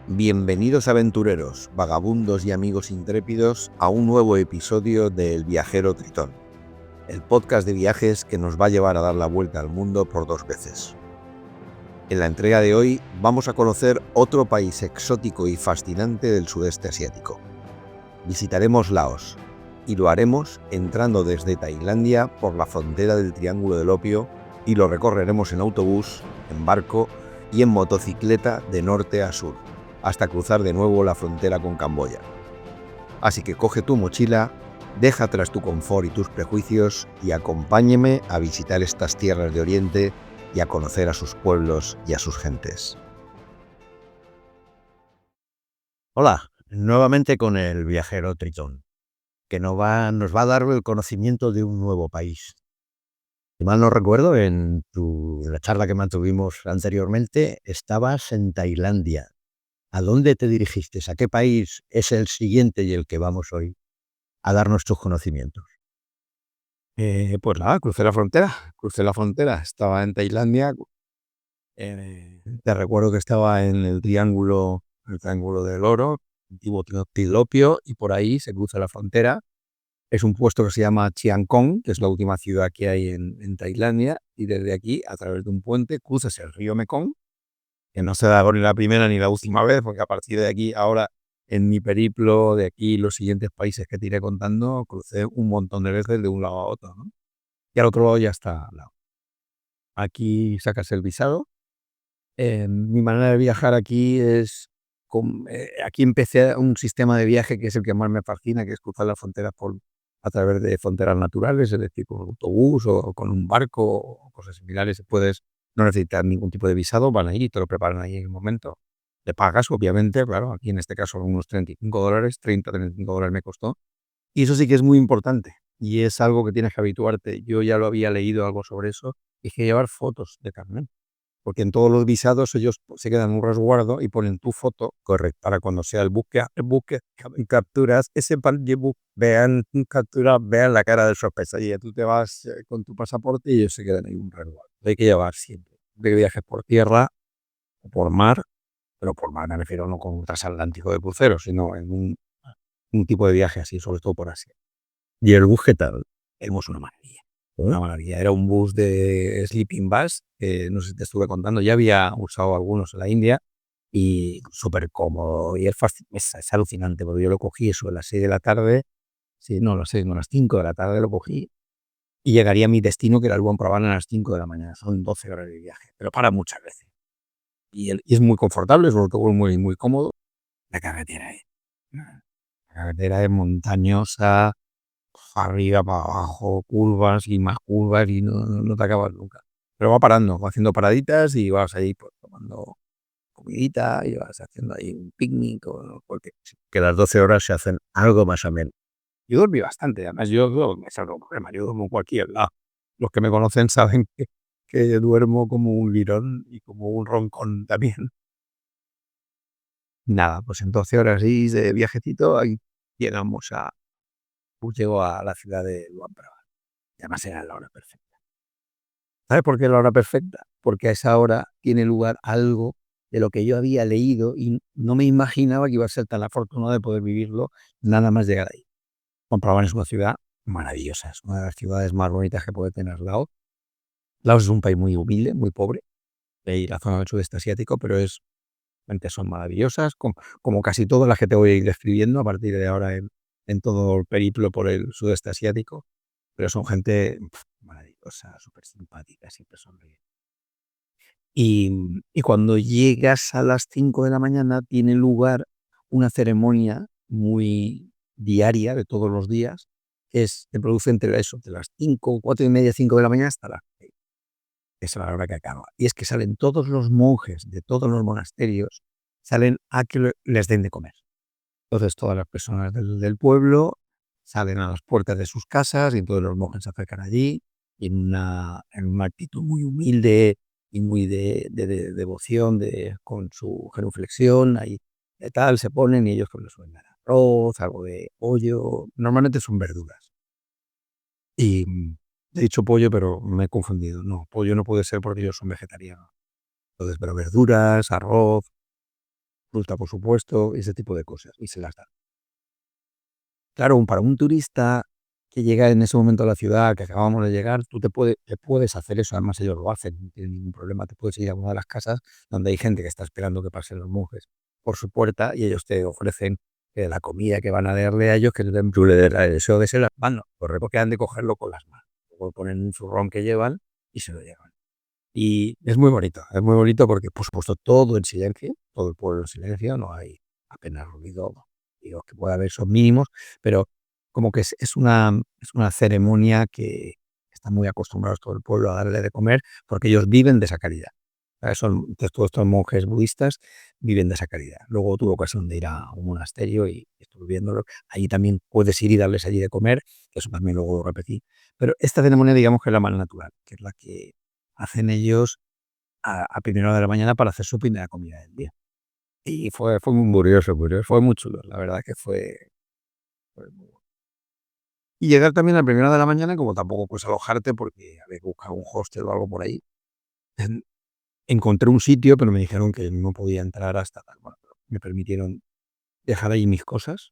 Bienvenidos aventureros, vagabundos y amigos intrépidos a un nuevo episodio de El Viajero Tritón, el podcast de viajes que nos va a llevar a dar la vuelta al mundo por 2 veces. En la entrega de hoy vamos a conocer otro país exótico y fascinante del sudeste asiático. Visitaremos Laos y lo haremos entrando desde Tailandia por la frontera del Triángulo del Opio y lo recorreremos en autobús, en barco y en motocicleta de norte a sur, hasta cruzar de nuevo la frontera con Camboya. Así que coge tu mochila, deja atrás tu confort y tus prejuicios y acompáñeme a visitar estas tierras de Oriente y a conocer a sus pueblos y a sus gentes. Hola, nuevamente con el Viajero Tritón, que nos va a dar el conocimiento de un nuevo país. Si mal no recuerdo, en la charla que mantuvimos anteriormente, estabas en Tailandia. ¿A dónde te dirigiste? ¿A qué país es el siguiente y el que vamos hoy a dar nuestros conocimientos? Pues nada, crucé la frontera, estaba en Tailandia, te recuerdo que estaba en el Triángulo del Oro, antiguo Tilopio, y por ahí se cruza la frontera. Es un puesto que se llama Chiang Khong, que es la última ciudad que hay en Tailandia, y desde aquí, a través de un puente, cruzas el río Mekong, que no se da ni la primera ni la última vez, porque a partir de aquí, ahora, en mi periplo de aquí, los siguientes países que te iré contando, crucé un montón de veces de un lado a otro, ¿no? Y al otro lado ya está al lado. Aquí sacas el visado. Mi manera de viajar aquí es, aquí empecé un sistema de viaje que es el que más me fascina, que es cruzar las fronteras a través de fronteras naturales, es decir, con un autobús o con un barco o cosas similares. Puedes no necesitar ningún tipo de visado, van ahí y te lo preparan ahí en el momento. Le pagas, obviamente, claro, aquí en este caso unos $35, 35 dólares me costó. Y eso sí que es muy importante y es algo que tienes que habituarte. Yo ya lo había leído algo sobre eso, y es que llevar fotos de carnet, porque en todos los visados ellos se quedan en un resguardo y ponen tu foto, correcto, para cuando sea el buque capturas, ese vean la cara de sorpresa y ya tú te vas con tu pasaporte y ellos se quedan en un resguardo. Hay que llevar siempre, de viajes por tierra o por mar, pero por mar me refiero no con un transatlántico de crucero, sino en un tipo de viaje así, sobre todo por Asia. ¿Y el bus qué tal? Éramos una maravilla. Una maravilla. Era un bus de Sleeping Bus, que no sé si te estuve contando, ya había usado algunos en la India y súper cómodo. Y es alucinante, porque yo lo cogí eso a las 6 de la tarde, sí, no, a las 5 de la tarde lo cogí y llegaría a mi destino, que era el Luang Prabang, a las 5 de la mañana. Son 12 horas de viaje, pero para muchas veces. Y es muy confortable, sobre todo muy, muy cómodo. La carretera es montañosa, arriba, para abajo, curvas y más curvas y no te acabas nunca. Pero va parando, va haciendo paraditas y vas ahí pues, tomando comidita y vas haciendo ahí un picnic o cualquier cosa. Que las 12 horas se hacen algo más ameno. Yo dormí bastante, además yo me salgo problema, yo duermo en cualquier lado. Los que me conocen saben que duermo como un lirón y como un roncón también. Nada, pues en 12 horas y de viajecito ahí llegamos pues llego a la ciudad de Luang Prabang. Y además era la hora perfecta. ¿Sabes por qué la hora perfecta? Porque a esa hora tiene lugar algo de lo que yo había leído y no me imaginaba que iba a ser tan afortunado de poder vivirlo nada más llegar ahí. Comprobar es una ciudad maravillosa, es una de las ciudades más bonitas que puede tener Laos. Laos es un país muy humilde, muy pobre, de la zona del sudeste asiático, pero realmente son maravillosas, como casi todas las que te voy a ir describiendo a partir de ahora en todo el periplo por el sudeste asiático, pero son gente maravillosa, súper simpática, siempre sonríe. Y cuando llegas a las 5 de la mañana tiene lugar una ceremonia muy diaria de todos los días, se produce entre eso, de las 5, 4 y media, 5 de la mañana hasta las 6. Esa es la hora que acaba. Y es que salen todos los monjes de todos los monasterios, salen a que les den de comer. Entonces todas las personas del pueblo salen a las puertas de sus casas y todos los monjes se acercan allí y en una actitud muy humilde y muy de devoción, con su genuflexión, ahí de tal, se ponen y ellos les suelen dar arroz, algo de pollo, normalmente son verduras. Y he dicho pollo, pero me he confundido. No, pollo no puede ser porque ellos son vegetarianos. Entonces, pero verduras, arroz, fruta por supuesto, ese tipo de cosas, y se las dan. Claro, para un turista que llega en ese momento a la ciudad, que acabamos de llegar, tú te puedes hacer eso, además ellos lo hacen, no tienen ningún problema, te puedes ir a una de las casas donde hay gente que está esperando que pasen los monjes por su puerta y ellos te ofrecen la comida que van a darle a ellos, que el templo le da el deseo de ser las manos, lo reco que han de cogerlo con las manos. Luego ponen un zurrón que llevan y se lo llevan. Y es muy bonito porque, por supuesto, todo en silencio, todo el pueblo en silencio, no hay apenas ruido, y los que pueda haber son mínimos, pero como que es una ceremonia que están muy acostumbrados todo el pueblo a darle de comer, porque ellos viven de esa caridad. Todos estos monjes budistas viven de esa caridad. Luego tuve ocasión de ir a un monasterio y estuve viéndolo. Allí también puedes ir y darles allí de comer, que eso también luego lo repetí. Pero esta ceremonia, digamos que es la más natural, que es la que hacen ellos a primera hora de la mañana para hacer su primera comida del día. Y fue muy curioso, fue muy chulo, la verdad que fue muy bueno. Y llegar también a primera hora de la mañana, como tampoco puedes alojarte porque había que buscar un hostel o algo por ahí. En Encontré un sitio, pero me dijeron que no podía entrar hasta tal. Bueno, pero me permitieron dejar ahí mis cosas,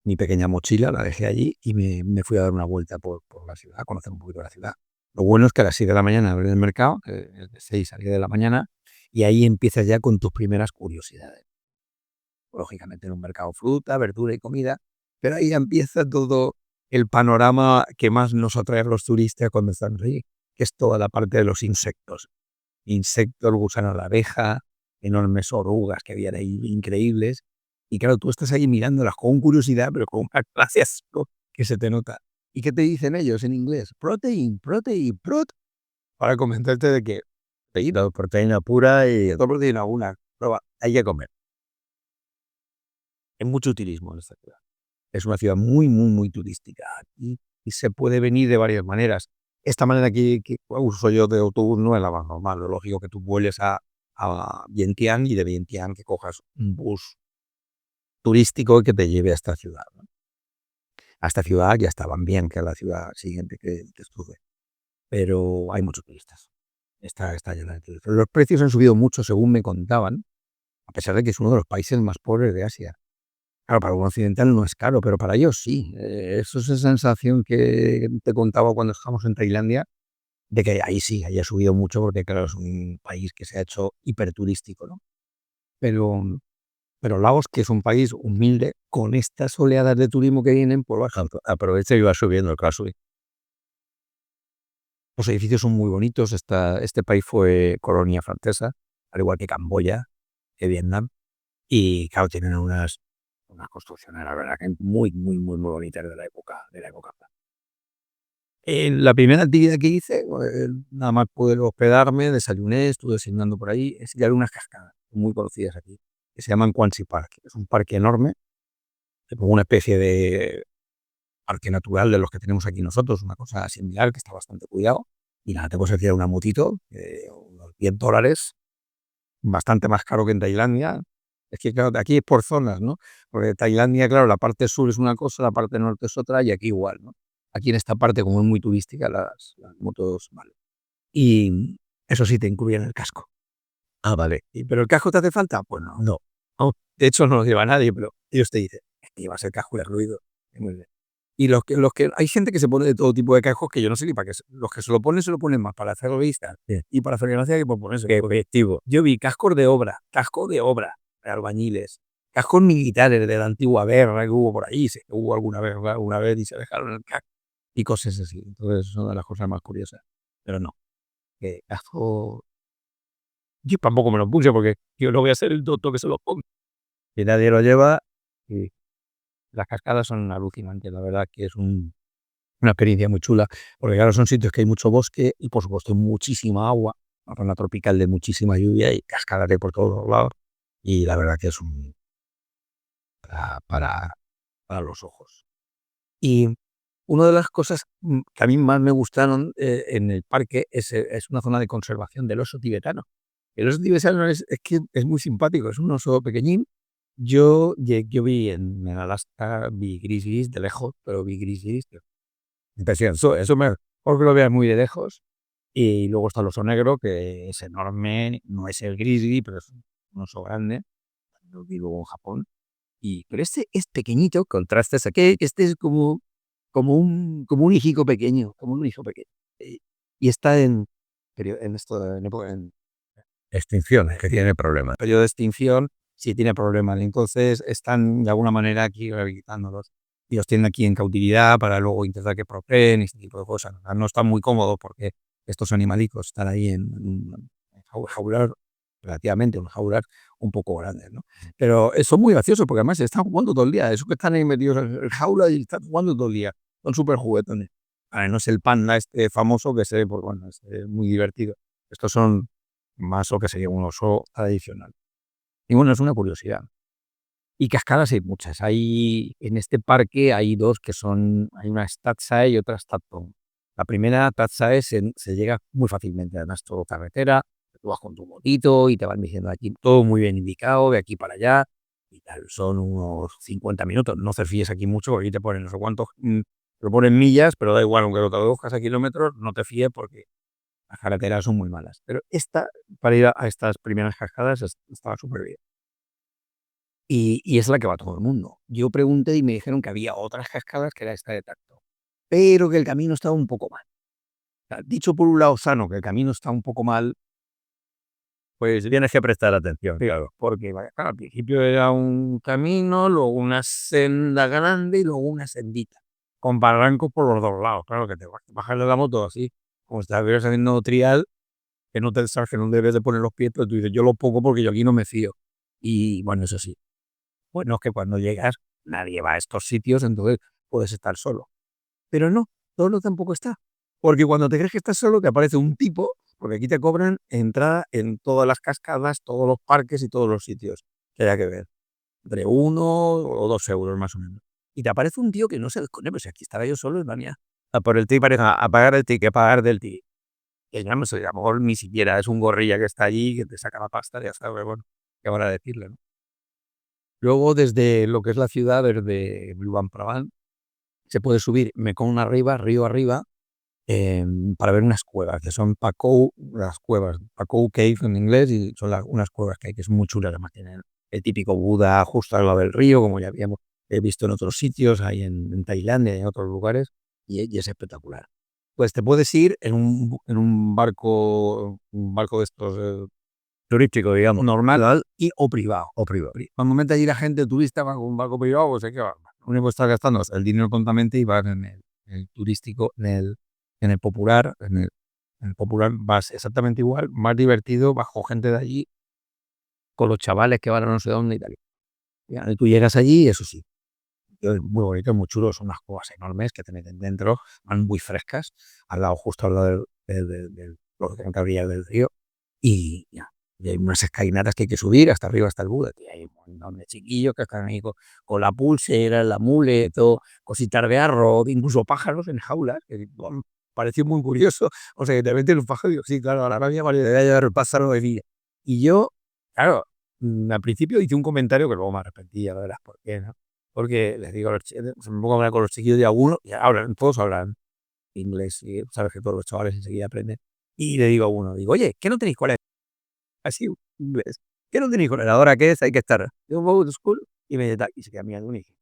mi pequeña mochila, la dejé allí y me fui a dar una vuelta por la ciudad, a conocer un poquito la ciudad. Lo bueno es que a las 6 de la mañana abren el mercado, es de 6 a 10 de la mañana, y ahí empiezas ya con tus primeras curiosidades. Lógicamente en un mercado fruta, verdura y comida, pero ahí empieza todo el panorama que más nos atrae a los turistas cuando estamos allí, que es toda la parte de los insectos. Insectos, gusano de abeja, enormes orugas que habían ahí increíbles. Y claro, tú estás ahí mirándolas con curiosidad, pero con una clase de asco que se te nota. ¿Y qué te dicen ellos en inglés? Protein, protein, para convencerte de que proteína pura y otra proteína una. Prueba, hay que comer. Hay mucho turismo en esta ciudad. Es una ciudad muy, muy, muy turística y se puede venir de varias maneras. Esta manera que uso yo de autobús no es la más normal. Lo lógico que tú vueles a Vientiane y de Vientiane que cojas un bus turístico que te lleve a esta ciudad, ¿no? A esta ciudad ya estaban bien, que es la ciudad siguiente que estuve. Pero hay muchos turistas. Está llena de turistas. Los precios han subido mucho según me contaban, a pesar de que es uno de los países más pobres de Asia. Claro, para un occidental no es caro, pero para ellos sí. Eso es esa sensación que te contaba cuando estábamos en Tailandia, de que ahí sí, ahí ha subido mucho porque, claro, es un país que se ha hecho hiperturístico, ¿no? Pero, pero Laos, que es un país humilde, con estas oleadas de turismo que vienen, pues baja, aprovecha y va subiendo el caso. Los edificios son muy bonitos. Este país fue colonia francesa, al igual que Camboya, que Vietnam. Y claro, tienen unas construcciones, la verdad, que muy, muy, muy, muy bonitas de la época. En la primera actividad que hice, nada más pude hospedarme, desayuné, estuve desayunando por ahí, es ir a unas cascadas muy conocidas aquí, que se llaman Quansi Park. Es un parque enorme, como una especie de parque natural de los que tenemos aquí nosotros, una cosa similar que está bastante cuidado. Y nada, te puedes alquilar una motito, unos $10, bastante más caro que en Tailandia. Es que claro, aquí es por zonas, ¿no? Porque Tailandia, claro, la parte sur es una cosa, la parte norte es otra, y aquí igual, ¿no? Aquí en esta parte, como es muy turística, las motos, vale. Y eso sí, te incluyen el casco. Ah, vale. ¿Pero el casco te hace falta? Pues no. No. No, de hecho, no lo lleva nadie, pero ellos te dicen, llevas el casco de ruido. Muy bien. Y los que hay gente que se pone de todo tipo de cascos que yo no sé ni para qué. Los que se lo ponen más para hacer vista y para hacer gracia que por ponerse. Qué objetivo. Yo vi cascos de obra, de albañiles, cascos militares de la antigua guerra que hubo por ahí, que hubo alguna vez y se dejaron el casco y cosas así. Entonces, son de las cosas más curiosas. Pero no, que casco. Yo tampoco me lo puse porque yo no voy a ser el tonto que se lo ponga. Y nadie lo lleva y las cascadas son alucinantes. La verdad que es una experiencia muy chula, porque claro, son sitios que hay mucho bosque y por supuesto muchísima agua, una zona tropical de muchísima lluvia y cascadas de por todos lados. Y la verdad que es para los ojos. Y una de las cosas que a mí más me gustaron en el parque es una zona de conservación del oso tibetano. El oso tibetano es que es muy simpático, es un oso pequeñín. Yo vi en Alaska, vi grizzlies de lejos, pero vi grizzlies. Impresionante. Eso porque lo veas muy de lejos. Y luego está el oso negro, que es enorme, no es el grizzly, pero es un oso grande. vivo en Japón. Pero este es pequeñito, contrastes aquí, este es como un hijico pequeño, como un hijo pequeño. Y está en Extinciones, que tiene problemas. periodo de extinción, sí tiene problemas. Entonces están de alguna manera aquí rehabilitándolos. Y los tienen aquí en cautividad para luego intentar que procreen y este tipo de cosas. O sea, no están muy cómodos porque estos animalicos están ahí en jaular relativamente, un jaular un poco grandes, ¿no? Pero son muy graciosos porque además están jugando todo el día. Esos que están ahí metidos en el jaula y están jugando todo el día. Son súper juguetones. No es el panda este famoso que se ve, pues bueno, es muy divertido. Estos son más lo que sería un oso tradicional. Y bueno, es una curiosidad. Y cascadas hay muchas. En este parque hay dos que son, hay una Tatsae y otra Statton. La primera, Tatsae, se llega muy fácilmente, además todo carretera, tú vas con tu motito y te van diciendo aquí, todo muy bien indicado, de aquí para allá, y tal, son unos 50 minutos. No te fíes aquí mucho, porque aquí te ponen no sé cuántos, te ponen millas, pero da igual, aunque lo traduzcas a kilómetros, no te fíes porque las carreteras son muy malas. Pero esta, para ir a estas primeras cascadas, estaba súper bien. Y es la que va todo el mundo. Yo pregunté y me dijeron que había otras cascadas que era esta de Tacto, pero que el camino estaba un poco mal. O sea, dicho por un lado sano que el camino está un poco mal, Pues tienes que prestar atención, claro. porque claro, al principio era un camino, luego una senda grande y luego una sendita, con barrancos por los dos lados. Claro que te vas a bajar de la moto así, como si estuvieras haciendo trial, que no te sabes que no debes de poner los pies, pero tú dices, yo lo pongo porque yo aquí no me fío. Y bueno, eso sí. Bueno, es que cuando llegas nadie va a estos sitios, entonces puedes estar solo. Pero no, solo tampoco está. Porque cuando te crees que estás solo, te aparece un tipo, porque aquí te cobran entrada en todas las cascadas, todos los parques y todos los sitios que haya que ver. Entre 1 o 2 euros más o menos. Y te aparece un tío que no se desconoce, pues si aquí estaba yo solo en la mía. A por el ticket, a pagar el ticket, pagar del ticket. Que ya no sé, a lo mejor ni siquiera es un gorrilla que está allí, que te saca la pasta, ya sabes, bueno, qué van a decirle, ¿no? Luego, desde lo que es la ciudad, desde Luang se puede subir Mekong arriba, río arriba, para ver unas cuevas, que son Pakou, las cuevas, Pakou Cave en inglés, y son unas cuevas que hay, que es muy chulas, además tienen el típico Buda justo al lado del río, como ya habíamos visto en otros sitios, hay en Tailandia y en otros lugares, y es espectacular. Pues te puedes ir en un barco de estos Turístico, digamos. normal o privado. O privado. Normalmente allí la gente turista va con un barco privado, pues hay que va. Lo único que está gastando es el dinero tontamente y vas en el turístico, en el popular, en el popular vas exactamente igual, más divertido, bajo gente de allí, con los chavales que van a no sé dónde y tal. Y tú llegas allí, eso sí, es muy bonito, es muy chulo, son unas cuevas enormes que te meten dentro, van muy frescas, justo al lado lo que te orilla del río, y ya. Y hay unas escalinatas que hay que subir hasta arriba, hasta el Buda. Y hay un montón de chiquillos que están ahí con la pulsera, el amuleto, cositas de arroz, incluso pájaros en jaulas, que pareció muy curioso. O sea, que te meten un pájaro y digo, sí, claro, ahora había variedad de llevar el pájaro de vida. Y yo, claro, al principio hice un comentario que luego me arrepentí, ya verás por qué, ¿no? Porque les digo, se me pongo a hablar con los chiquillos de alguno, y todos hablan inglés, y sabes que todos los chavales enseguida aprenden. Y le digo a uno, digo, oye, ¿qué no tenéis cuál es? Así, inglés. ¿Qué no tenéis ordenador? ¿A qué es? Hay que estar. Yo go to school y me da, y se queda mirando y dije,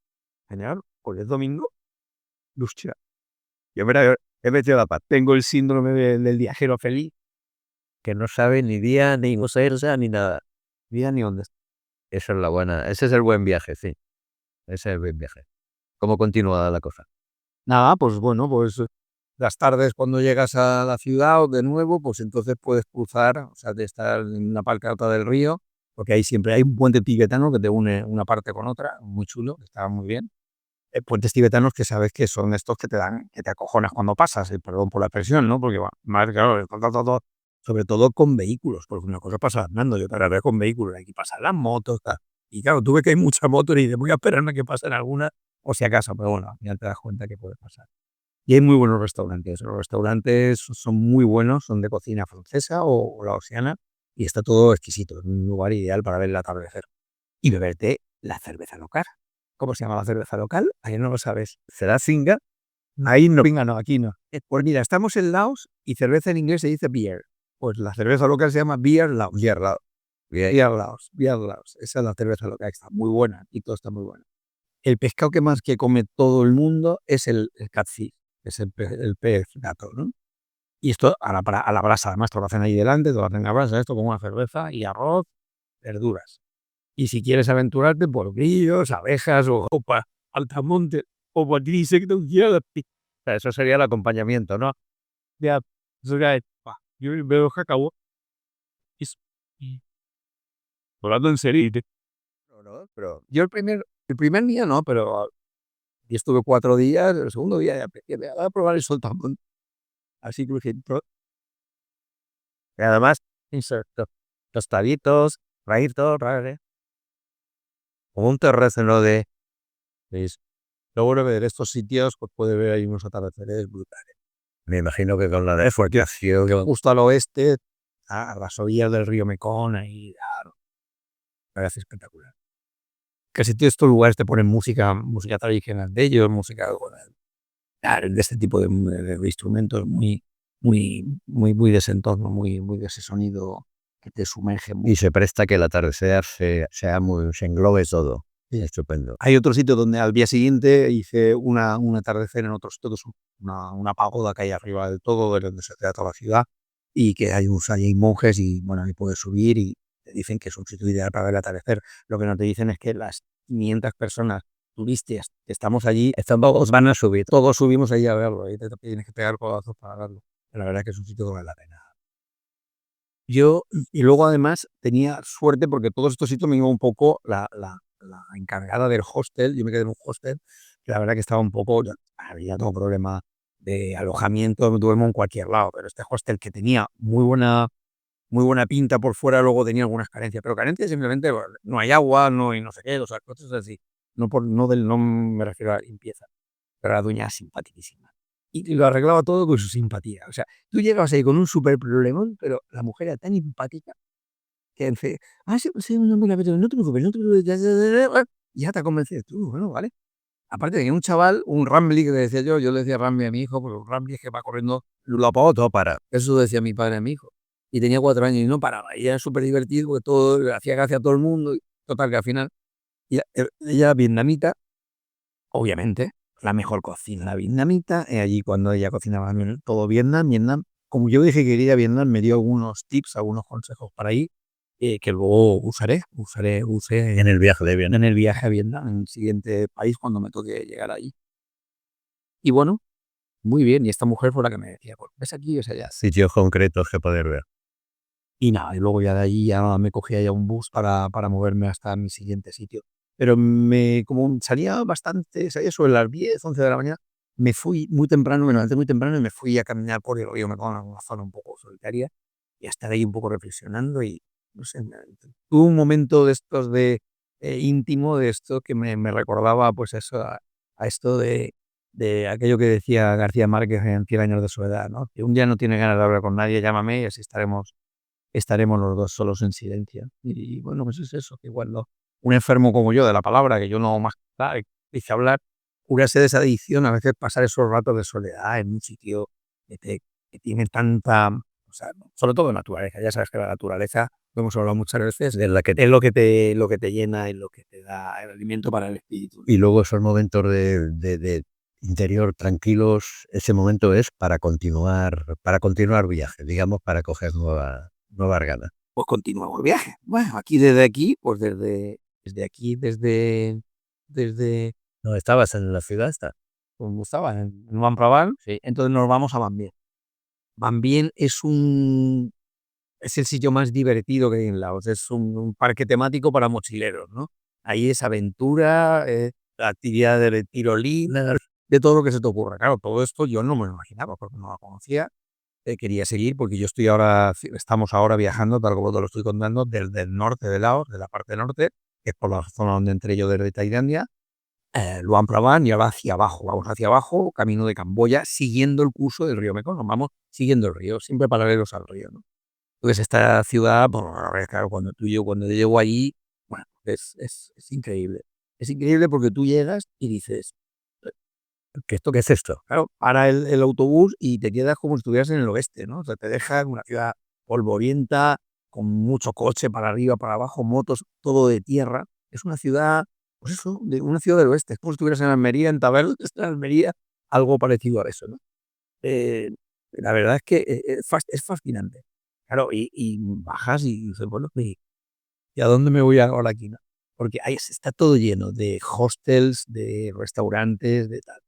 general, hoy es domingo, lucha. Yo mira, he metido la pata. Tengo el síndrome del viajero feliz, que no sabe ni día, ni cosa, ni nada. Día ni dónde está. Esa es la buena. Ese es el buen viaje, sí. Ese es el buen viaje. ¿Cómo continúa la cosa? Nada, pues bueno, pues las tardes cuando llegas a la ciudad o de nuevo, pues entonces puedes cruzar, o sea, de estar en una parte alta del río, porque ahí siempre hay un puente tibetano que te une una parte con otra, muy chulo, que está muy bien. Puentes tibetanos que sabes que son estos que te dan, que te acojonas cuando pasas, perdón por la expresión, ¿no? Porque más claro, sobre todo con vehículos, porque una cosa pasa andando y otra vez con vehículos, aquí pasan las motos, tal. Y claro, tú ves que hay muchas motos y dices, voy a esperarme a que pasen alguna, o si acaso, pero bueno, al final te das cuenta que puede pasar. Y hay muy buenos restaurantes, los restaurantes son muy buenos, son de cocina francesa o laosiana, y está todo exquisito, es un lugar ideal para ver el atardecer. Y beberte la cerveza local. ¿Cómo se llama la cerveza local? Ahí no lo sabes. ¿Será Singa? Ahí no. Venga, no, aquí no. Pues mira, estamos en Laos y cerveza en inglés se dice beer. Pues la cerveza local se llama Beer Laos. Hierro. Beer Laos. Esa es la cerveza local, está muy buena y todo está muy bueno. El pescado que más que come todo el mundo es el catfish, que es el pez gato, ¿no? Y esto a la brasa, además te lo hacen ahí delante, te lo hacen a la brasa, esto con una cerveza y arroz, verduras. Y si quieres aventurarte, por grillos, abejas o altamonte o insectos, eso sería el acompañamiento, ¿no? Ya, yo veo cacao. Hablando en serio. No, pero yo el primer día no, pero y estuve 4 días, el segundo día ya empecé a probar el saltamontes, así crujiente. Y además, inserto, tostaditos, raídos, como un terreno es lo bueno de ver estos sitios, pues puede ver ahí unos atardeceres brutales. Me imagino que con la deforestación justo al oeste, a las orillas del río Mekong, ahí, claro, me parece espectacular. Casi todos estos lugares te ponen música tradicional de ellos, música de este tipo de instrumentos muy de ese entorno, muy de ese sonido que te sumerge. Y se presta que el atardecer se englobe todo. Sí, estupendo. Hay otro sitio donde al día siguiente hice un atardecer en otros sitios, una pagoda que hay arriba del todo, donde se trata toda la ciudad, y que hay monjes y bueno, ahí puedes subir y te dicen que es un sitio ideal para ver el atardecer. Lo que no te dicen es que las 500 personas turistas que estamos allí, Todos van a subir. todos subimos allí a verlo, y te tienes que pegar codazos para verlo. Pero la verdad es que es un sitio que vale la pena. Y luego además tenía suerte porque todos estos sitios me iba un poco la encargada del hostel. Yo me quedé en un hostel que la verdad que estaba un poco, había todo problema de alojamiento, duermo en cualquier lado, pero este hostel que tenía muy buena pinta por fuera, luego tenía algunas carencias, pero carencias simplemente, bueno, no hay agua, no hay no sé qué, o sea, cosas así. No me refiero a limpieza, pero la dueña simpaticísima. Y lo arreglaba todo con su simpatía. O sea, tú llegabas ahí con un súper problemón, pero la mujer era tan empática que dice, sí, sí, no, mira, pero no te preocupes, no te preocupes, ya te ha convencido. Tú, bueno, vale. Aparte tenía un chaval, un Rambly que le decía yo le decía Rambly a mi hijo, porque un Rambly es que va corriendo lo para todo para. Eso decía mi padre a mi hijo. Y tenía 4 años y no paraba. Y era súper divertido porque todo, hacía gracia a todo el mundo. Total, que al final, ella vietnamita, obviamente, la mejor cocina vietnamita. Allí cuando ella cocinaba todo Vietnam, como yo dije que quería Vietnam, me dio algunos tips, algunos consejos para ir, que luego usé En el viaje de en el viaje a Vietnam, en el siguiente país cuando me toque llegar allí. Y bueno, muy bien. Y esta mujer fue la que me decía, pues ves aquí, o sea, ya. sitios concretos que poder ver. Y nada, y luego ya de ahí ya me cogía ya un bus para moverme hasta mi siguiente sitio. Pero como salía sobre las 10, 11 de la mañana, me fui muy temprano, me levanté muy temprano y me fui a caminar por el río Mekong, en una zona un poco solitaria, y a estar ahí un poco reflexionando y, no sé, tuve un momento de estos íntimo, de esto que me recordaba, pues eso, a esto de aquello que decía García Márquez en Cien años de soledad, ¿no? Que un día no tiene ganas de hablar con nadie, llámame y así estaremos los dos solos en silencio. Y bueno, pues es eso, que cuando un enfermo como yo de la palabra, que yo no más dice hablar, curarse de esa adicción, a veces pasar esos ratos de soledad en un sitio que tiene tanta, o sea, sobre todo naturaleza. Ya sabes que la naturaleza, lo hemos hablado muchas veces, De la que es lo que te llena, es lo que te da el alimento para el espíritu. y luego esos momentos de interior tranquilos, ese momento es para continuar viaje, digamos, para coger nuevas ganas. Pues continuamos el viaje. Bueno, desde aquí, pues desde ¿No estabas en la ciudad esta? como estaba en Luang Prabang, sí, entonces nos vamos a Van Bien. Van Bien es el sitio más divertido que hay en Laos, es un parque temático para mochileros, ¿no? Ahí es aventura, actividad de tirolín, de todo lo que se te ocurra. Claro, todo esto yo no me lo imaginaba porque no lo conocía. Quería seguir porque estamos ahora viajando, tal como te lo estoy contando, desde el norte de Laos, de la parte norte, que es por la zona donde entré yo desde Tailandia, Luang Prabang, y ahora vamos hacia abajo, camino de Camboya, siguiendo el curso del río Mekong, nos vamos siguiendo el río, siempre paralelos al río, ¿no? Entonces esta ciudad, pues, claro, cuando yo llego allí, bueno, es increíble. Es increíble porque tú llegas y dices, ¿qué es esto? Claro, para el autobús y te quedas como si estuvieras en el oeste, ¿no? O sea, te deja en una ciudad polvorienta, con mucho coche para arriba, para abajo, motos, todo de tierra. Es una ciudad, pues eso, una ciudad del oeste. Es como si estuvieras en Almería, en Tabernas, en Almería, algo parecido a eso, ¿no? Eh, la verdad es que es fascinante. Claro, y bajas y dices, bueno, ¿y a dónde me voy ahora aquí, no? Porque ahí está todo lleno de hostels, de restaurantes, de tal.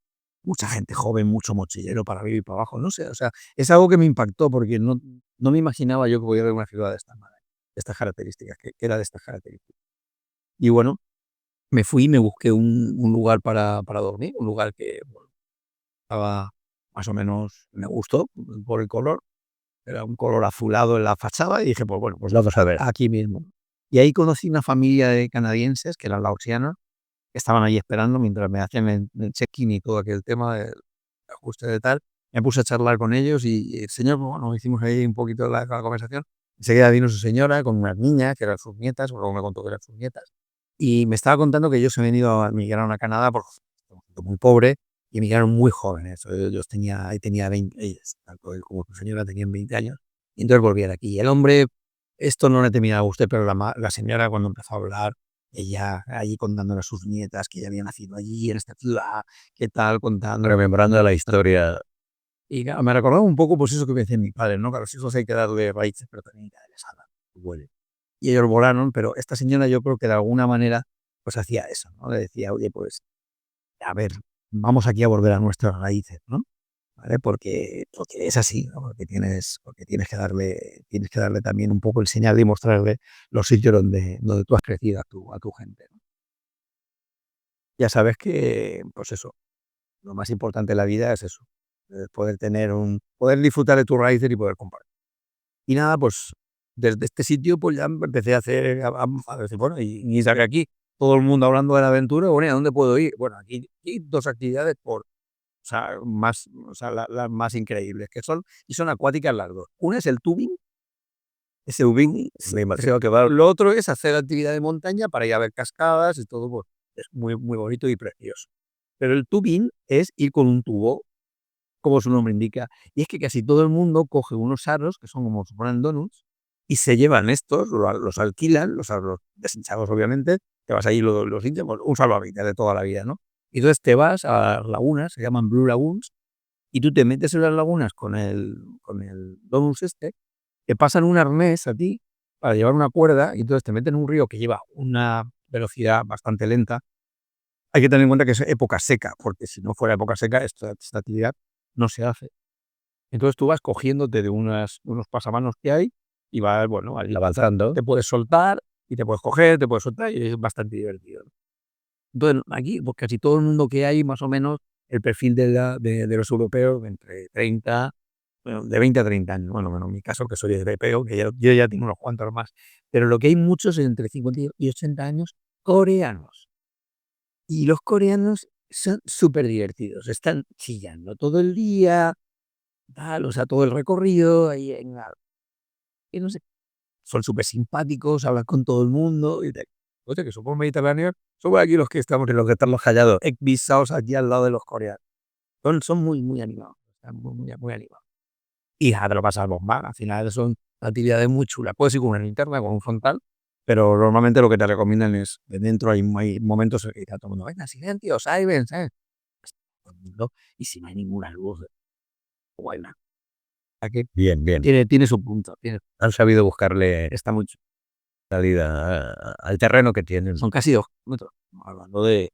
Mucha gente joven, mucho mochilero para arriba y para abajo, no sé, o sea, es algo que me impactó porque no me imaginaba yo que podía haber una ciudad de estas características, que era de estas características. Y bueno, me fui y me busqué un lugar para dormir, un lugar que, bueno, estaba más o menos, me gustó por el color, era un color azulado en la fachada y dije, pues bueno, pues vamos a ver, aquí mismo. Y ahí conocí una familia de canadienses que eran laosianos, que estaban ahí esperando mientras me hacían el check-in y todo aquel tema del ajuste de tal. Me puse a charlar con ellos y el señor, pues bueno, hicimos ahí un poquito la conversación. Enseguida vino su señora con unas niñas que eran sus nietas, luego me contó que eran sus nietas. Y me estaba contando que ellos se han venido a migrar a Canadá porque son gente muy pobre y emigraron muy jóvenes. Ellos ahí tenía 20, ellos, tanto él como su señora tenían 20 años. Y entonces volvían aquí. Y el hombre, esto no le terminaba a usted, pero la señora cuando empezó a hablar, ella allí contándole a sus nietas que ya había nacido allí, en esta ciudad, qué tal, contando, remembrando la historia. Y claro, me recordaba un poco, pues eso que me decía mi padre, ¿no? Claro, los hijos hay que darle raíces, pero también hay que darles alas. Huele. Y ellos volaron, pero esta señora yo creo que de alguna manera, pues hacía eso, ¿no? Le decía, oye, pues, a ver, vamos aquí a volver a nuestras raíces, ¿no? ¿Vale? Porque es así, ¿no? Tienes que darle también un poco el señal y mostrarle los sitios donde tú has crecido a tu gente, ¿no? Ya sabes que, pues eso, lo más importante de la vida es eso, poder disfrutar de tus raíces y poder compartir. Y nada, pues desde este sitio pues ya empecé a hacer, a decir, bueno, y saqué aquí todo el mundo hablando de la aventura, bueno, ¿y a dónde puedo ir? Bueno, aquí dos actividades o sea, las más increíbles que son acuáticas las dos. Una es el tubing, ese tubing, me imagino que va. Lo otro es hacer actividad de montaña para ir a ver cascadas y todo, pues, es muy, muy bonito y precioso. Pero el tubing es ir con un tubo, como su nombre indica, y es que casi todo el mundo coge unos aros, que son como si fueran donuts, y se llevan estos, los alquilan, los aros desechados obviamente, te vas ahí, los hinchas, pues, un salvavidas de toda la vida, ¿no? Y entonces te vas a las lagunas, se llaman Blue Lagoons, y tú te metes en las lagunas con el donuts este, te pasan un arnés a ti para llevar una cuerda, y entonces te meten en un río que lleva una velocidad bastante lenta. Hay que tener en cuenta que es época seca, porque si no fuera época seca, esta actividad no se hace. Entonces tú vas cogiéndote de unos pasamanos que hay y vas, bueno, ahí avanzando. Te puedes soltar y te puedes coger, te puedes soltar y es bastante divertido. Entonces aquí, pues casi todo el mundo que hay, más o menos, el perfil de los europeos, entre 30, bueno, de 20 a 30 años. Bueno, en mi caso, que soy europeo, que yo ya tengo unos cuantos más. Pero lo que hay muchos es entre 50 y 80 años coreanos. Y los coreanos son súper divertidos. Están chillando todo el día, tal, o sea, todo el recorrido, ahí y no sé, son súper simpáticos, hablan con todo el mundo y tal. Oye, que somos mediterráneos, somos aquí los que estamos en los que están los callados, exvisados aquí al lado de los coreanos. Son muy, muy animados, están muy, muy, muy animados. Y ya te lo pasas bomba, al final son actividades muy chulas. Puedes ir con una linterna, con un frontal, pero normalmente lo que te recomiendan es, de dentro hay momentos en que está todo el mundo, venga, silencio, silence, todo el mundo, y si no hay ninguna luz, buena. Aquí Bien, bien. tiene su punto, Han sabido buscarle está muy chulo. salida al terreno que tienen. Son casi 2 kilómetros, hablando de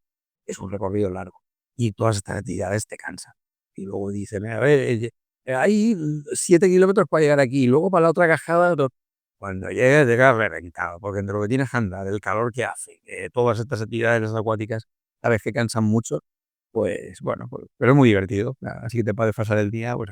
es un recorrido largo, y todas estas actividades te cansan. Y luego dicen: "A ver, hay 7 kilómetros para llegar aquí, y luego para la otra cajada", cuando llegas reventado, porque entre lo que tienes que andar, el calor que hace, todas estas actividades acuáticas, sabes que cansan mucho, pues bueno, pero es muy divertido, así que te puedes pasar el día, pues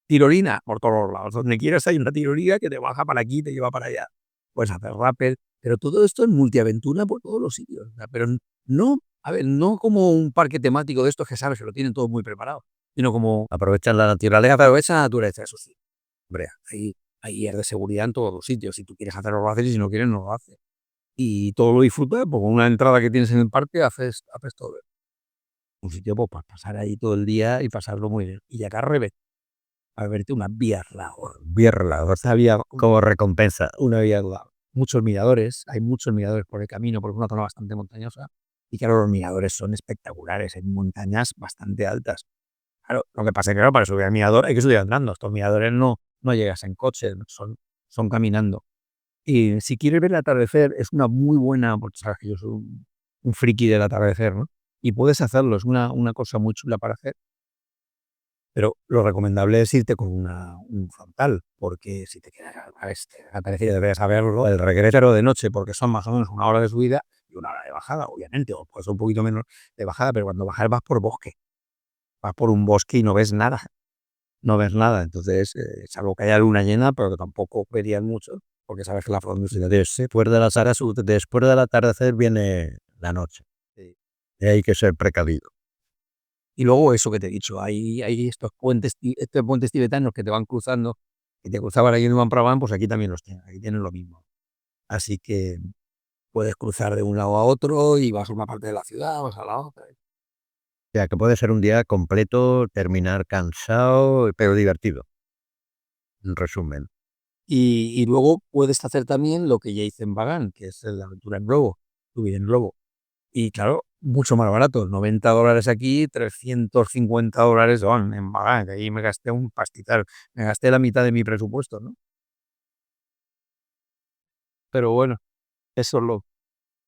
tirolina por todos lados. Donde quieras hay una tirolina que te baja para aquí y te lleva para allá. Puedes hacer rappel, pero todo esto es multiaventura por todos los sitios. O sea, pero no, a ver, no como un parque temático de estos que sabes que lo tienen todo muy preparado, sino como Aprovechan la naturaleza. aprovecha la naturaleza, eso sí. Hombre, hay áreas de seguridad en todos los sitios. Si tú quieres hacerlo, lo haces y si no quieres, no lo haces. Y todo lo disfrutas, pues con una entrada que tienes en el parque haces todo. Un sitio pues, para pasar ahí todo el día y pasarlo muy bien. Y acá al revés. a beberte unas vías Lago. Bierla, Había como recompensa. una vía Lago. Muchos miradores, hay muchos miradores por el camino, porque es una zona bastante montañosa. Y claro, los miradores son espectaculares, en montañas bastante altas. Claro, lo que pasa es que claro, para subir al mirador hay que subir andando. Estos miradores no llegas en coche, son caminando. Y si quieres ver el atardecer, es una muy buena, porque sabes que yo soy un friki del atardecer, ¿no? Y puedes hacerlo, es una cosa muy chula para hacer. Pero lo recomendable es irte con un frontal, porque si te quedas a este atardecer debes saberlo, el regreso de noche, porque son más o menos 1 hora de subida y 1 hora de bajada, obviamente, o puede ser un poquito menos de bajada, pero cuando bajas vas por bosque, vas por un bosque y no ves nada, no ves nada. Entonces, salvo que haya luna llena, pero que tampoco verías mucho, porque sabes que la frondosidad Después del atardecer viene la noche. Sí. Y hay que ser precavido. Y luego eso que te he dicho, hay estos puentes tibetanos que te van cruzando, que te cruzaban ahí en Luang Prabang, pues aquí también los tienen, aquí tienen lo mismo. Así que puedes cruzar de un lado a otro y vas a una parte de la ciudad, vas a la otra. O sea, que puede ser un día completo, terminar cansado, pero divertido. En resumen. Y luego puedes hacer también lo que ya hice en Bagán, que es la aventura en globo, subir en globo. Y claro, mucho más barato, $90 aquí, $350 en Bagán, que ahí me gasté un pastizal, me gasté la mitad de mi presupuesto, ¿no? Pero bueno, eso es lo...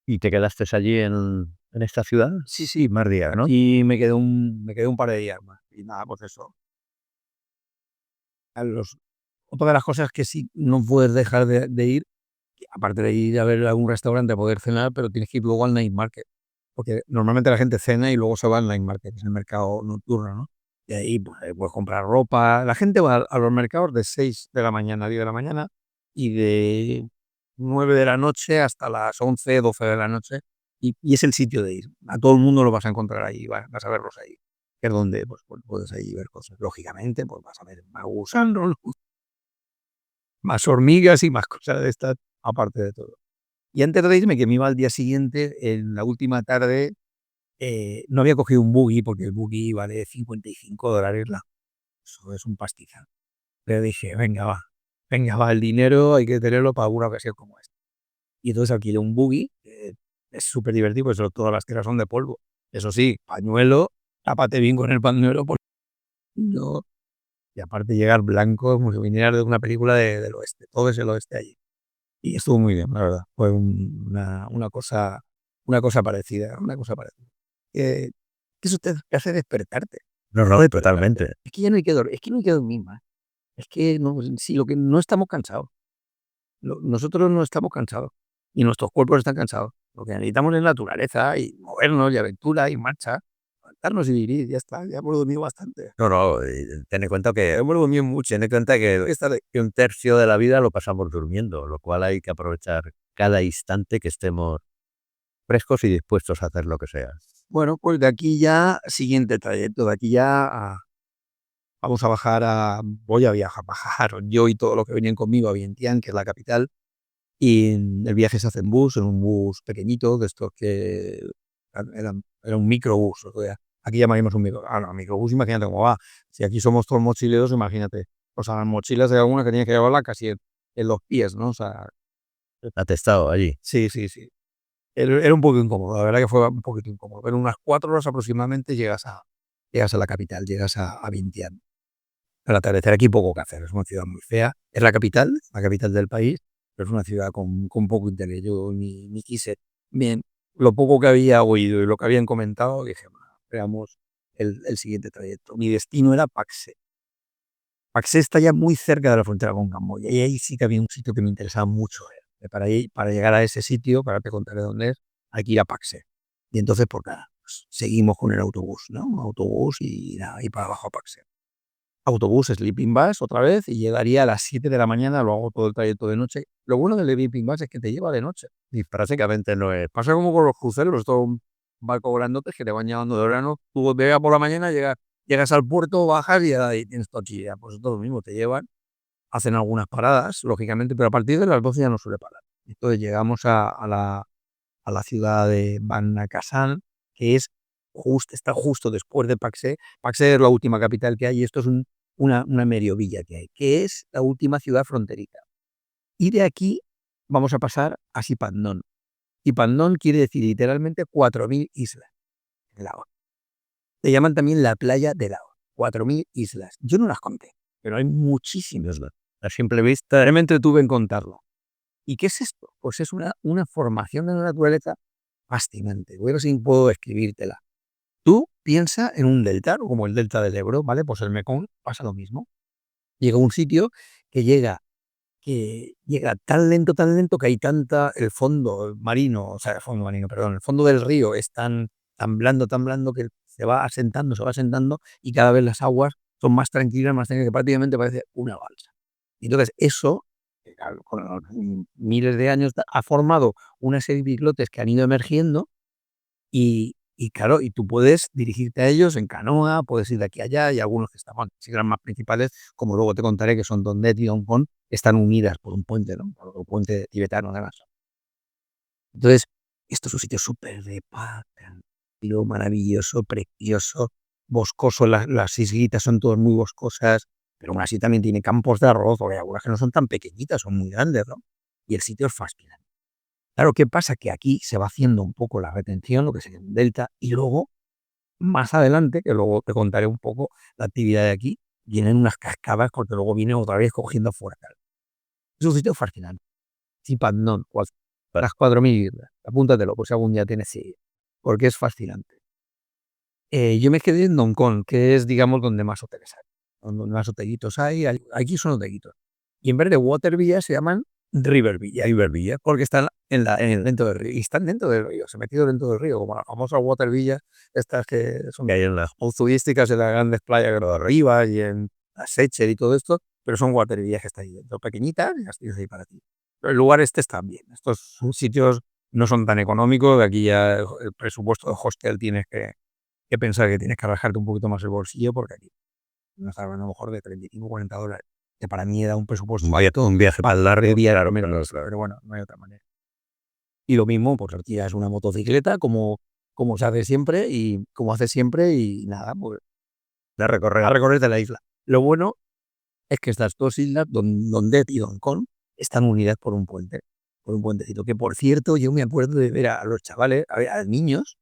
¿Y te quedaste allí en esta ciudad? Sí, sí, Más días, ¿no? aquí me quedé un par de días más. Y nada, pues eso. Otra de las cosas que sí no puedes dejar de ir, aparte de ir a ver algún restaurante a poder cenar, pero tienes que ir luego al night market. Porque normalmente la gente cena y luego se va al night market, que es el mercado nocturno, ¿no? Y ahí pues, puedes comprar ropa. La gente va a los mercados de 6 de la mañana a 10 de la mañana y de 9 de la noche hasta las 11, 12 de la noche. Y es el sitio de ir. A todo el mundo lo vas a encontrar ahí, vas a verlos ahí. Que es donde pues, puedes ahí ver cosas. Lógicamente, pues vas a ver más gusanos, más hormigas y más cosas de estas, aparte de todo. Y antes de irme, que me iba al día siguiente, en la última tarde, no había cogido un buggy, porque el buggy vale $55 eso es un pastizal. Pero dije, venga, va, el dinero hay que tenerlo para una ocasión como esta. Y entonces alquilé un buggy, es súper divertido, porque todas las tierras son de polvo. Eso sí, pañuelo, tápate bien con el pañuelo, porque no. Y aparte llegar blanco, como si vinieras de una película del oeste, todo es el oeste allí. Y estuvo muy bien, la verdad. Fue una cosa parecida, una cosa parecida. Que eso te hace despertarte. No, no, totalmente. Es que ya no hay que dormir, es que no hay que dormir más. Es que no, si lo que no estamos cansados. Nosotros no estamos cansados. Y nuestros cuerpos están cansados. Lo que necesitamos es naturaleza y movernos y aventura y marcha. Levantarnos y vivir, ya está, ya hemos dormido bastante. No, no, ten en cuenta que hemos dormido mucho, ten en cuenta que un tercio de la vida lo pasamos durmiendo, lo cual hay que aprovechar cada instante que estemos frescos y dispuestos a hacer lo que sea. Bueno, pues de aquí ya, siguiente trayecto, de aquí ya vamos a voy a bajar yo y todo lo que venían conmigo a Vientiane, que es la capital, y el viaje se hace en un bus pequeñito, de estos que era un microbús, o sea, aquí llamaríamos un microbús, imagínate cómo va. Si aquí somos todos mochileros, imagínate, o sea, las mochilas de alguna que tenía que llevarla casi en los pies, ¿no? O sea, Atestado allí. sí, sí, sí. Era un poco incómodo, la verdad que fue un poquito incómodo, pero unas 4 horas aproximadamente llegas a la capital, llegas a Vientiane. Al atardecer aquí poco que hacer, es una ciudad muy fea. Es la capital del país, pero es una ciudad con poco interés. Yo ni quise. Bien, lo poco que había oído y lo que habían comentado, dije, "Bueno, veamos el siguiente trayecto". Mi destino era Paxe. Paxe está ya muy cerca de la frontera con Camboya y ahí sí que había un sitio que me interesaba mucho ver. Para llegar a ese sitio, para te contaré dónde es, hay que ir a Paxe. Y entonces, pues nada, pues, seguimos con el autobús, ¿no? Un autobús y nada, y para abajo a Paxe. Autobús, sleeping bus otra vez y llegaría a las 7 de la mañana, lo hago todo el trayecto de noche. Lo bueno del sleeping bus es que te lleva de noche. Y prácticamente no es. Pasa como con los cruceros, todo un barco grandote que te van llevando de verano. Tú llegas por la mañana, llegas al puerto, bajas y ahí tienes todo chile. Pues es todo lo mismo, te llevan, hacen algunas paradas, lógicamente, pero a partir de las 12 ya no suele parar. Entonces llegamos a la ciudad de Bannakasan, que está justo después de Paxe. Paxe es la última capital que hay y esto es una medio villa que hay, que es la última ciudad fronteriza. Y de aquí vamos a pasar a Sipandón. Sipandón quiere decir literalmente 4.000 islas. Laos. Te llaman también la playa de Laos. 4.000 islas. Yo no las conté, pero hay muchísimas. A simple vista, realmente tuve en contarlo. ¿Y qué es esto? Pues es una formación de la naturaleza fascinante. Voy a ver si puedo escribírtela. Tú piensa en un delta, como el delta del Ebro, ¿vale? Pues el Mekong pasa lo mismo. Llega a un sitio que llega tan lento que hay el fondo marino, o sea, el fondo marino, perdón, el fondo del río es tan blando que se va asentando y cada vez las aguas son más tranquilas, que prácticamente parece una balsa. Y entonces eso, claro, con los miles de años, ha formado una serie de islotes que han ido emergiendo y claro, y tú puedes dirigirte a ellos en canoa, puedes ir de aquí a allá, y algunos que están, si eran más principales, como luego te contaré, que son Dondet y Dongfon, están unidas por un puente, ¿no? Por un puente tibetano, además. Entonces, esto es un sitio súper de paz, tranquilo, maravilloso, precioso, boscoso, las islitas son todas muy boscosas, pero aún así también tiene campos de arroz, porque algunas que no son tan pequeñitas, son muy grandes, ¿no? Y el sitio es fascinante. Claro, ¿qué pasa? Que aquí se va haciendo un poco la retención, lo que sería un delta, y luego, más adelante, que luego te contaré un poco la actividad de aquí, vienen unas cascadas porque luego viene otra vez cogiendo fuerza. Es un sitio fascinante. Sipandón, las 4.000 islas. Apúntatelo, por si algún día tienes que ir, porque es fascinante. Yo me quedé en Dongkon, que es, digamos, donde más hoteles hay. Donde más hotelitos hay. Aquí son hotelitos. Y en vez de Water Villa se llaman River Villa, porque están dentro del río. Y están dentro del río, se han metido dentro del río, como las famosas Water Villas, estas que son que hay en las turísticas, en las grandes playas de arriba y en las Seychelles y todo esto, pero son Water Villas que están ahí dentro, pequeñitas, y las tienes ahí para ti. Pero el lugar este está bien. Estos sitios no son tan económicos, de aquí ya el presupuesto de hostel tienes que pensar que tienes que rajarte un poquito más el bolsillo, porque aquí no está a lo mejor de 35 o 40 dólares, que para mí era un presupuesto. Vaya todo un viaje para el largo día, claro, menos, pero bueno, no hay otra manera. Y lo mismo, pues aquí es una motocicleta, como se hace siempre, y como hace siempre, y nada, pues a recorrer de la isla. Lo bueno es que estas dos islas, Dondet y Dongkon, están unidas por un puentecito, que por cierto, yo me acuerdo de ver a los chavales, a niños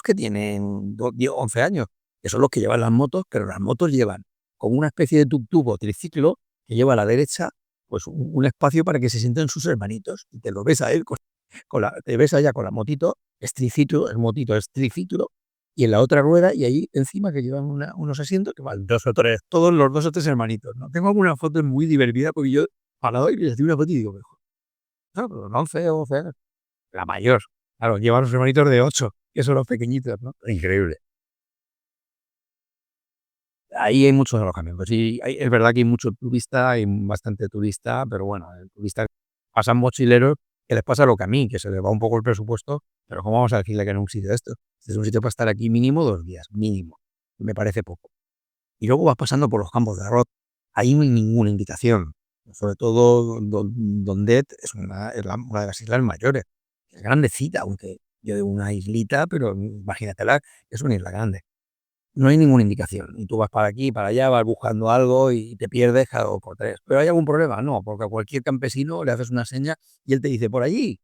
que tienen 10, 11 años, que son los que llevan las motos, pero las motos llevan como una especie de tuk-tuk o triciclo que lleva a la derecha pues un espacio para que se sienten sus hermanitos, y te lo ves a él te ves allá con la motito, el motito es triciclo, y en la otra rueda, y ahí encima que llevan unos asientos que van 2 o 3, todos los 2 o 3 hermanitos, ¿no? Tengo alguna foto muy divertida porque yo parado y les di una foto y digo, mejor, no, pero 11 o 12 años, la mayor, claro, llevan los hermanitos de 8, que son los pequeñitos, ¿no? Increíble. Ahí hay muchos alojamientos, y es verdad que hay mucho turista, hay bastante turista, pero bueno, el turista pasan mochileros que les pasa lo que a mí, que se les va un poco el presupuesto, pero ¿cómo vamos a decirle que no a un sitio de esto? Es un sitio para estar aquí mínimo 2 días, mínimo, me parece poco. Y luego vas pasando por los campos de arroz, ahí no hay ninguna indicación, sobre todo Dondet es una de las islas mayores, es grandecita, aunque yo digo una islita, pero imagínatela, es una isla grande. No hay ninguna indicación. Y tú vas para aquí, para allá, vas buscando algo y te pierdes cada 2 por 3. ¿Pero hay algún problema? No, porque a cualquier campesino le haces una seña y él te dice, por allí.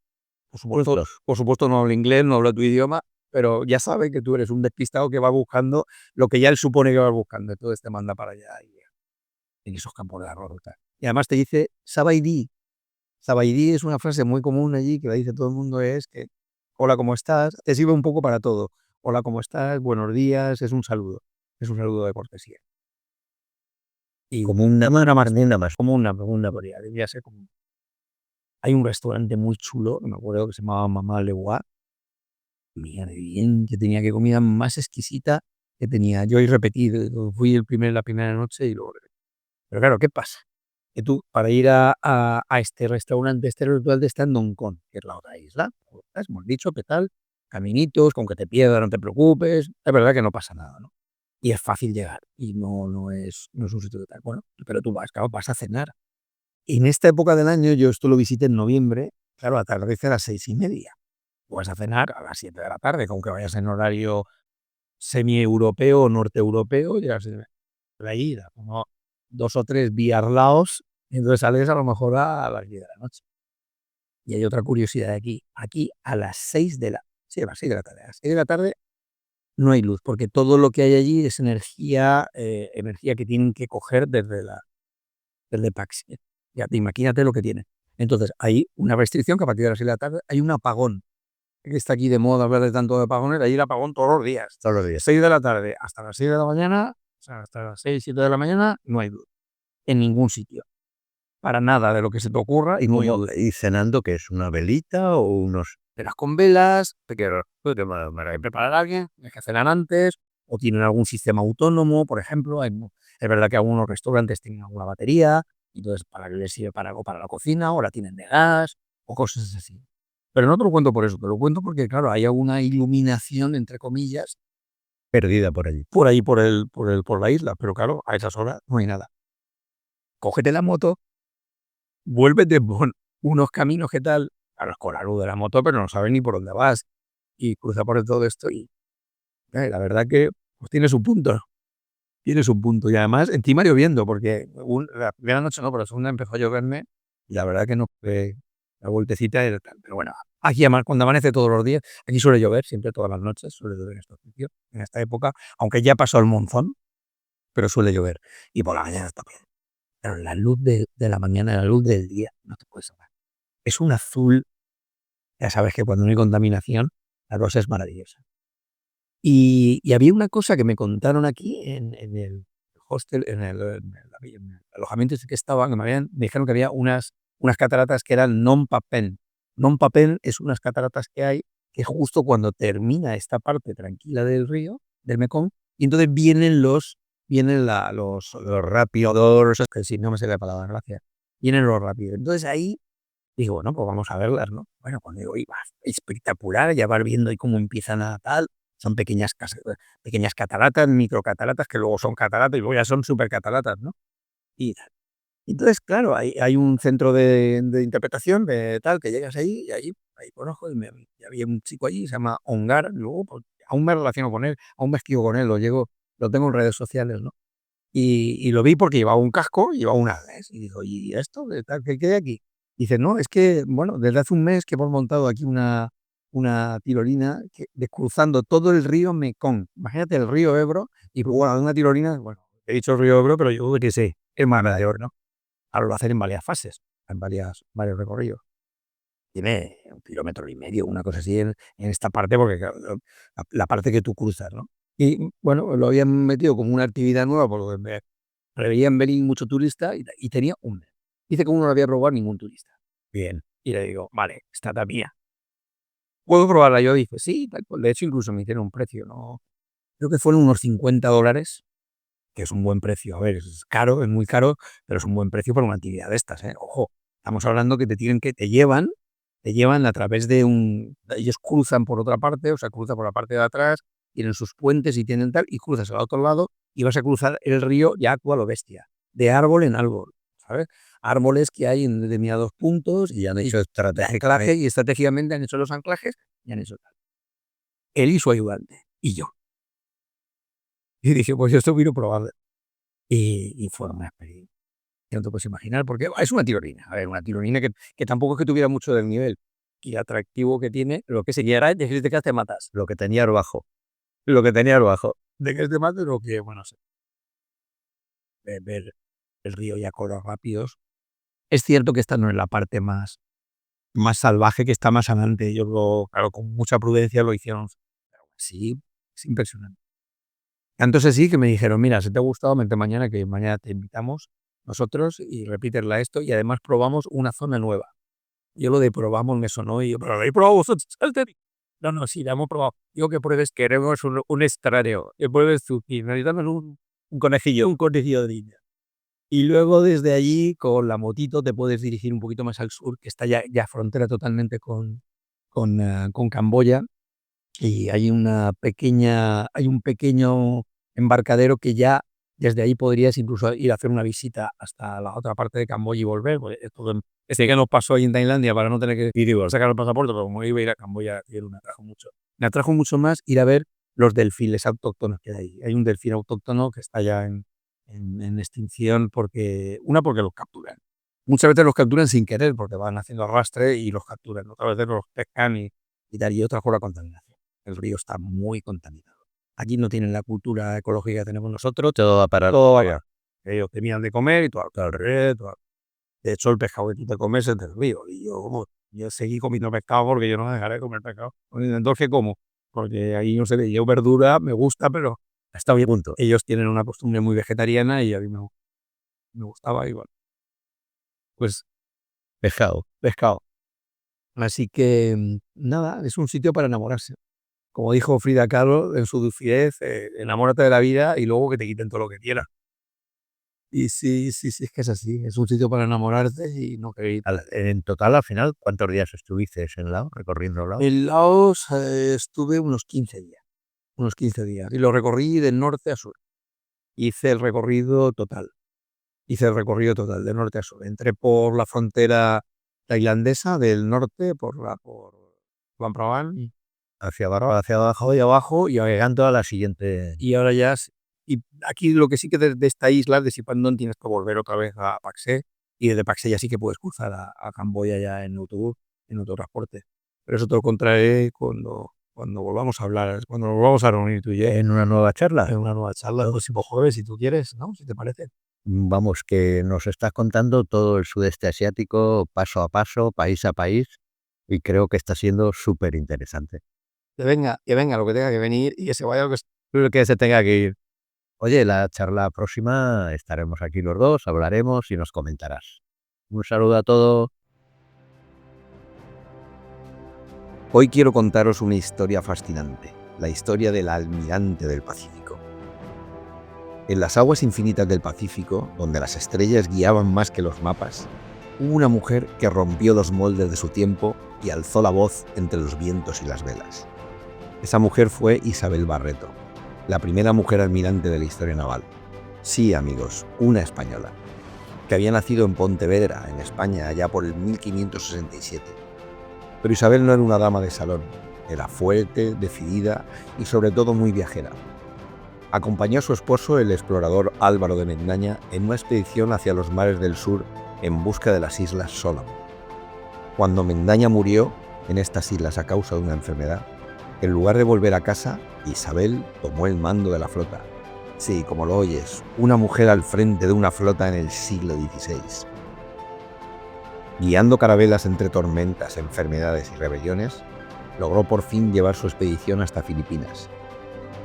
Por supuesto no habla inglés, no habla tu idioma, pero ya sabe que tú eres un despistado que va buscando lo que ya él supone que va buscando. Entonces te manda para allá y en esos campos de arroz. Y además te dice, Sabaidí. Sabaidí es una frase muy común allí que la dice todo el mundo, es que, hola, ¿cómo estás? Te sirve un poco para todo. Hola, ¿cómo estás? Buenos días, es un saludo. Es un saludo de cortesía. Y como una marmenda más, como una podría, debía ser como. Hay un restaurante muy chulo, me acuerdo que se llamaba Mamá Leguá, mira de bien, que tenía que comida más exquisita que tenía. Yo he repetido, fui la primera noche y luego repetí. Pero claro, ¿qué pasa? Que tú, para ir a este restaurante está en Dongkon, que es la otra isla, hemos dicho, ¿qué tal? Caminitos, con que te pierdas, no te preocupes, es verdad que no pasa nada, ¿no? Y es fácil llegar, y no es un sitio de tal. Bueno, pero tú vas, claro, vas a cenar. En esta época del año, yo esto lo visité en noviembre, claro, atardece a las 6:30. Vas a cenar a las 7 de la tarde, aunque vayas en horario semi-europeo o norte europeo, llegas. la ida, como 2 o 3 biarlaos, y entonces sales a lo mejor a las 10 de la noche. Y hay otra curiosidad aquí. Aquí a las 6 de la sí, a las 6 de la tarde. A las 6 de la tarde no hay luz, porque todo lo que hay allí es energía que tienen que coger desde Pax. Ya te imagínate lo que tiene. Entonces, hay una restricción que a partir de las 6 de la tarde hay un apagón. Que está aquí de moda hablar de tanto de apagones, hay el apagón todos los días. Todos los días. 6 de la tarde hasta las 6 de la mañana, o sea, hasta las 6, 7 de la mañana, no hay luz. En ningún sitio. Para nada de lo que se te ocurra y no hay luz. ¿Y cenando qué es? ¿Una velita o unos...? Cenas con velas, te me que preparar a alguien, tienes que cenar antes, o tienen algún sistema autónomo, por ejemplo. Es verdad que algunos restaurantes tienen alguna batería, entonces para que les sirve para algo para la cocina, o la tienen de gas, o cosas así. Pero no te lo cuento por eso, te lo cuento porque, claro, hay alguna iluminación, entre comillas, Perdida por allí. por ahí, por la isla, pero claro, a esas horas no hay nada. Cógete la moto, vuélvete por unos caminos que tal, claro, con la luz de la moto, pero no sabes ni por dónde vas, y cruza por todo esto y la verdad que pues tiene su punto, y además encima lloviendo, porque la primera noche no, pero la segunda empezó a lloverme y la verdad que no fue la vueltecita era tal, pero bueno, aquí además cuando amanece todos los días, aquí suele llover siempre todas las noches, suele llover en estos sitios, en esta época, aunque ya pasó el monzón, pero suele llover y por la mañana está bien. Pero la luz de la mañana, la luz del día, no te puedes hablar. Es un azul, ya sabes que cuando no hay contaminación, la cosa es maravillosa. Y había una cosa que me contaron aquí en el hostel, en el alojamiento ese que estaba, que me dijeron que había unas cataratas que eran Non Papen. Non Papen es unas cataratas que hay, que justo cuando termina esta parte tranquila del río, del Mekong, y entonces vienen los rápidos, que si no me sé la palabra, gracias, vienen los rápidos. Entonces ahí digo, bueno, pues vamos a verlas, ¿no? Bueno, cuando digo, iba espectacular, ya vas viendo ahí cómo empiezan a tal, son pequeñas cataratas, microcataratas, que luego son cataratas y luego ya son supercataratas, ¿no? Y tal. Entonces, claro, hay un centro de interpretación de tal, que llegas ahí y ahí conozco, y había un chico allí, se llama Ongar, y luego pues, aún me relaciono con él, aún me escribo con él, lo tengo en redes sociales, ¿no? Y lo vi porque llevaba un casco y llevaba un arnés. Y digo, ¿y esto? ¿De tal, qué hay aquí? Dice, no, es que, bueno, desde hace un mes que hemos montado aquí una tirolina cruzando todo el río Mekong. Imagínate el río Ebro y bueno, una tirolina, bueno, he dicho río Ebro, pero yo que sé, es más mayor, ¿no? Ahora lo hacen en varias fases, en varios recorridos. Tiene 1,5 kilómetros, una cosa así en esta parte, porque claro, la parte que tú cruzas, ¿no? Y bueno, lo habían metido como una actividad nueva, por lo que veían venir mucho turista y tenía un mes. Dice que uno no había probado ningún turista. Bien. Y le digo, vale, esta está mía. ¿Puedo probarla? Yo dije, sí, tal cual. De hecho, incluso me hicieron un precio, ¿no? Creo que fueron unos $50, que es un buen precio. A ver, es caro, es muy caro, pero es un buen precio para una actividad de estas, ¿eh? Ojo, estamos hablando que te llevan a través de ellos cruzan por otra parte, o sea, cruzan por la parte de atrás, tienen sus puentes y tienen tal, y cruzas al otro lado y vas a cruzar el río ya a lo bestia, de árbol en árbol, ¿sabes? Árboles que hay en determinados puntos Y han hecho anclaje y estratégicamente han hecho los anclajes y han hecho tal. Él y su ayudante, y yo. Y dije, pues yo esto quiero probar. Y fue una experiencia que no te puedes imaginar, porque es una tirolina. A ver, una tirolina que tampoco es que tuviera mucho del nivel y atractivo que tiene, lo que se quiera es decirte que te matas. lo que tenía abajo. Lo que tenía abajo. De que te mates, lo que, bueno, ver el río ya con los rápidos. Es cierto que esta no es la parte más salvaje, que está más adelante. Ellos claro, con mucha prudencia lo hicieron. Pero sí, es impresionante. Entonces sí que me dijeron, mira, si te ha gustado, vente mañana, que mañana te invitamos nosotros y repítela esto y además probamos una zona nueva. Yo lo de probamos me sonó y yo, pero lo habéis probado vosotros. No, no, sí, la hemos probado. Digo que pruebes, queremos un extraño, que pruebes tú y necesitamos un conejillo de India. Y luego desde allí con la motito te puedes dirigir un poquito más al sur, que está ya frontera totalmente con Camboya. Y hay un pequeño embarcadero que ya desde ahí podrías incluso ir a hacer una visita hasta la otra parte de Camboya y volver. Pues esto que nos pasó ahí en Tailandia para no tener que sacar el pasaporte, pero como iba a ir a Camboya, me atrajo mucho. Me atrajo mucho más ir a ver los delfines autóctonos que hay ahí. Hay un delfín autóctono que está allá en en extinción porque los capturan. Muchas veces los capturan sin querer porque van haciendo arrastre y los capturan. Otras veces los pescan y tal. Y otra por la contaminación. El río está muy contaminado. Aquí no tienen la cultura ecológica que tenemos nosotros. Todo va para Todo vaya. Ellos tenían de comer y todo al revés. De hecho, el pescado que tú te comes es del río. Y yo seguí comiendo pescado porque yo no dejaré de comer pescado. Entonces, ¿qué como? Porque ahí no sé, yo verdura me gusta, pero Está bien, punto. ellos tienen una costumbre muy vegetariana y a mí me gustaba igual. Pues Pescado. pescado. Así que nada, es un sitio para enamorarse. Como dijo Frida Kahlo en su lucidez, enamórate de la vida y luego que te quiten todo lo que quieras. Y sí, es que es así. Es un sitio para enamorarte y no querer ir. En total, al final, ¿cuántos días estuviste en Laos, recorriendo Laos? En Laos estuve unos 15 días. Unos 15 días. Y lo recorrí de norte a sur. Hice el recorrido total. De norte a sur. Entré por la frontera tailandesa del norte, por Luang Prabang, Hacia abajo y abajo y llegando a la siguiente. y ahora ya... Y aquí lo que sí que de esta isla, de Sipandón, tienes que volver otra vez a Pak Se, y desde Pak Se ya sí que puedes cruzar a Camboya ya en autobús, en autotransporte. Pero eso te lo contaré cuando volvamos a hablar, cuando nos volvamos a reunir tú y yo En una nueva charla. en una nueva charla, el próximo jueves, si tú quieres, ¿no? Si te parece. Vamos, que nos estás contando todo el sudeste asiático, paso a paso, país a país, y creo que está siendo súper interesante. Que venga lo que tenga que venir y que se vaya lo que se tenga que ir. Oye, la charla próxima estaremos aquí los dos, hablaremos y nos comentarás. Un saludo a todos. Hoy quiero contaros una historia fascinante, la historia del almirante del Pacífico. En las aguas infinitas del Pacífico, donde las estrellas guiaban más que los mapas, hubo una mujer que rompió los moldes de su tiempo y alzó la voz entre los vientos y las velas. Esa mujer fue Isabel Barreto, la primera mujer almirante de la historia naval. Sí, amigos, una española, que había nacido en Pontevedra, en España, allá por el 1567. Pero Isabel no era una dama de salón, era fuerte, decidida y sobre todo muy viajera. Acompañó a su esposo, el explorador Álvaro de Mendaña, en una expedición hacia los mares del sur en busca de las Islas Solomon. Cuando Mendaña murió en estas islas a causa de una enfermedad, en lugar de volver a casa, Isabel tomó el mando de la flota. Sí, como lo oyes, una mujer al frente de una flota en el siglo XVI. Guiando carabelas entre tormentas, enfermedades y rebeliones, logró por fin llevar su expedición hasta Filipinas.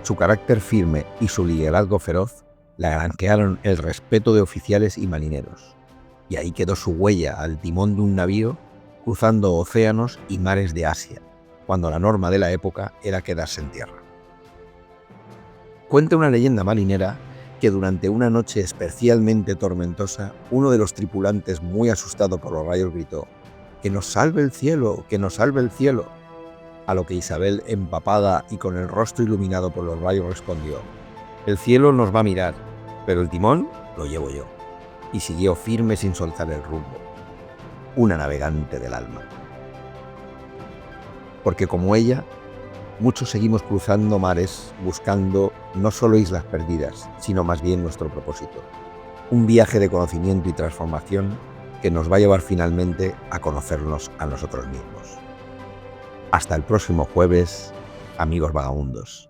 Su carácter firme y su liderazgo feroz le granjearon el respeto de oficiales y marineros, y ahí quedó su huella al timón de un navío cruzando océanos y mares de Asia, cuando la norma de la época era quedarse en tierra. Cuenta una leyenda marinera que durante una noche especialmente tormentosa, uno de los tripulantes, muy asustado por los rayos, gritó: ¡Que nos salve el cielo! ¡Que nos salve el cielo! A lo que Isabel, empapada y con el rostro iluminado por los rayos, respondió: el cielo nos va a mirar, pero el timón lo llevo yo. Y siguió firme sin soltar el rumbo. Una navegante del alma. Porque como ella, muchos seguimos cruzando mares buscando no solo islas perdidas, sino más bien nuestro propósito. Un viaje de conocimiento y transformación que nos va a llevar finalmente a conocernos a nosotros mismos. Hasta el próximo jueves, amigos vagabundos.